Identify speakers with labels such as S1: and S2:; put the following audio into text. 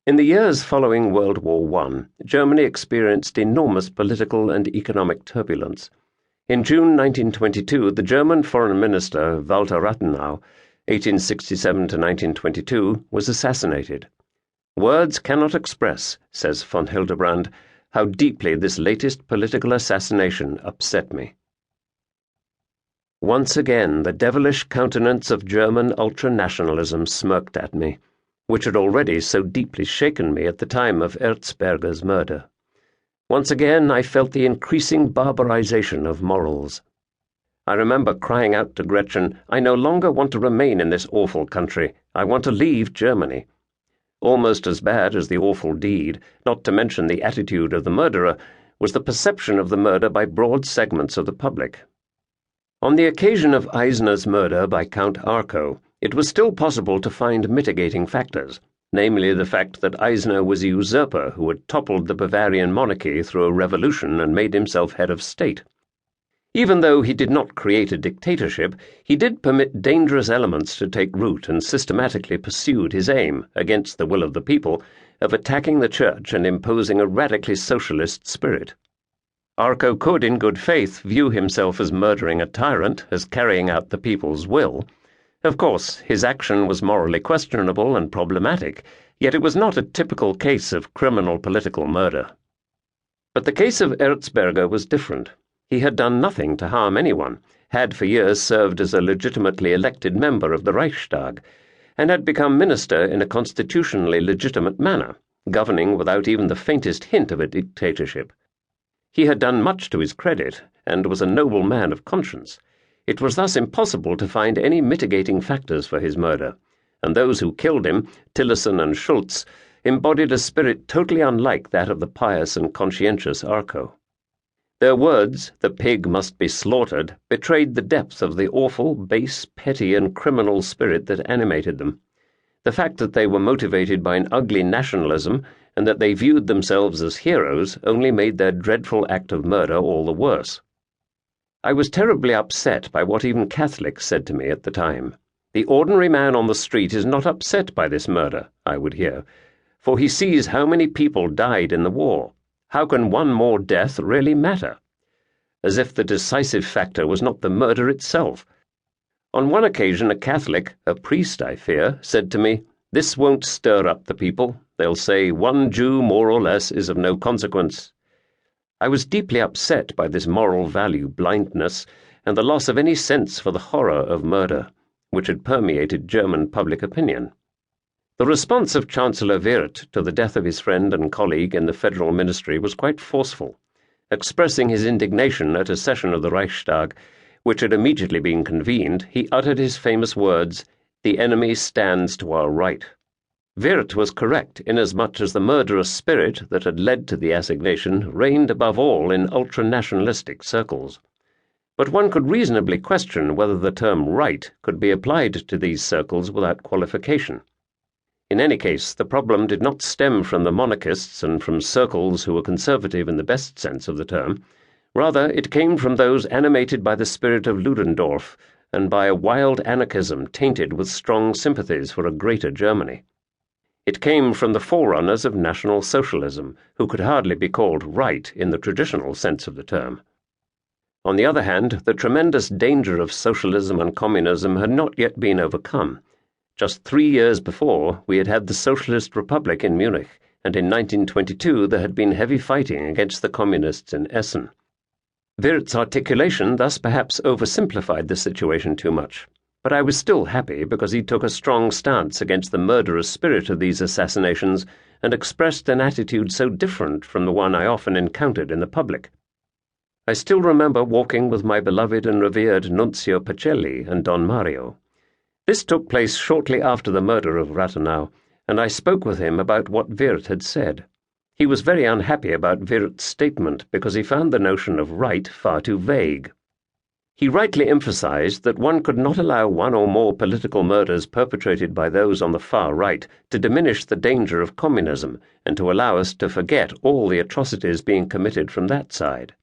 S1: In the years following World War I, Germany experienced enormous political and economic turbulence. In June 1922, the German Foreign Minister Walter Rathenau, 1867 to 1922, was assassinated. Words cannot express, says von Hildebrand, how deeply this latest political assassination upset me. Once again, the devilish countenance of German ultranationalism smirked at me, which had already so deeply shaken me at the time of Erzberger's murder. Once again I felt the increasing barbarization of morals. I remember crying out to Gretchen, "I no longer want to remain in this awful country. I want to leave Germany." Almost as bad as the awful deed, not to mention the attitude of the murderer, was the perception of the murder by broad segments of the public. On the occasion of Eisner's murder by Count Arco, it was still possible to find mitigating factors, namely the fact that Eisner was a usurper who had toppled the Bavarian monarchy through a revolution and made himself head of state. Even though he did not create a dictatorship, he did permit dangerous elements to take root and systematically pursued his aim, against the will of the people, of attacking the church and imposing a radically socialist spirit. Arco could, in good faith, view himself as murdering a tyrant, as carrying out the people's will. Of course, his action was morally questionable and problematic, yet it was not a typical case of criminal political murder. But the case of Erzberger was different. He had done nothing to harm anyone, had for years served as a legitimately elected member of the Reichstag, and had become minister in a constitutionally legitimate manner, governing without even the faintest hint of a dictatorship. He had done much to his credit, and was a noble man of conscience. It was thus impossible to find any mitigating factors for his murder, and those who killed him, Tillerson and Schultz, embodied a spirit totally unlike that of the pious and conscientious Arco. Their words, "the pig must be slaughtered," betrayed the depth of the awful, base, petty, and criminal spirit that animated them. The fact that they were motivated by an ugly nationalism, and that they viewed themselves as heroes, only made their dreadful act of murder all the worse. I was terribly upset by what even Catholics said to me at the time. "The ordinary man on the street is not upset by this murder," I would hear, "for he sees how many people died in the war. How can one more death really matter?" As if the decisive factor was not the murder itself. On one occasion a Catholic, a priest I fear, said to me, "This won't stir up the people. They'll say 1 Jew more or less is of no consequence." I was deeply upset by this moral value blindness and the loss of any sense for the horror of murder, which had permeated German public opinion. The response of Chancellor Wirth to the death of his friend and colleague in the federal ministry was quite forceful. Expressing his indignation at a session of the Reichstag, which had immediately been convened, he uttered his famous words, "The enemy stands to our right." Wirth was correct inasmuch as the murderous spirit that had led to the assignation reigned above all in ultranationalistic circles. But one could reasonably question whether the term right could be applied to these circles without qualification. In any case, the problem did not stem from the monarchists and from circles who were conservative in the best sense of the term. Rather, it came from those animated by the spirit of Ludendorff and by a wild anarchism tainted with strong sympathies for a greater Germany. It came from the forerunners of National Socialism, who could hardly be called right in the traditional sense of the term. On the other hand, the tremendous danger of socialism and communism had not yet been overcome. Just 3 years before, we had had the Socialist Republic in Munich, and in 1922 there had been heavy fighting against the communists in Essen. Wirth's articulation thus perhaps oversimplified the situation too much, but I was still happy because he took a strong stance against the murderous spirit of these assassinations and expressed an attitude so different from the one I often encountered in the public. I still remember walking with my beloved and revered Nunzio Pacelli and Don Mario. This took place shortly after the murder of Rathenau, and I spoke with him about what Wirth had said. He was very unhappy about Wirth's statement because he found the notion of right far too vague. He rightly emphasized that one could not allow one or more political murders perpetrated by those on the far right to diminish the danger of communism and to allow us to forget all the atrocities being committed from that side.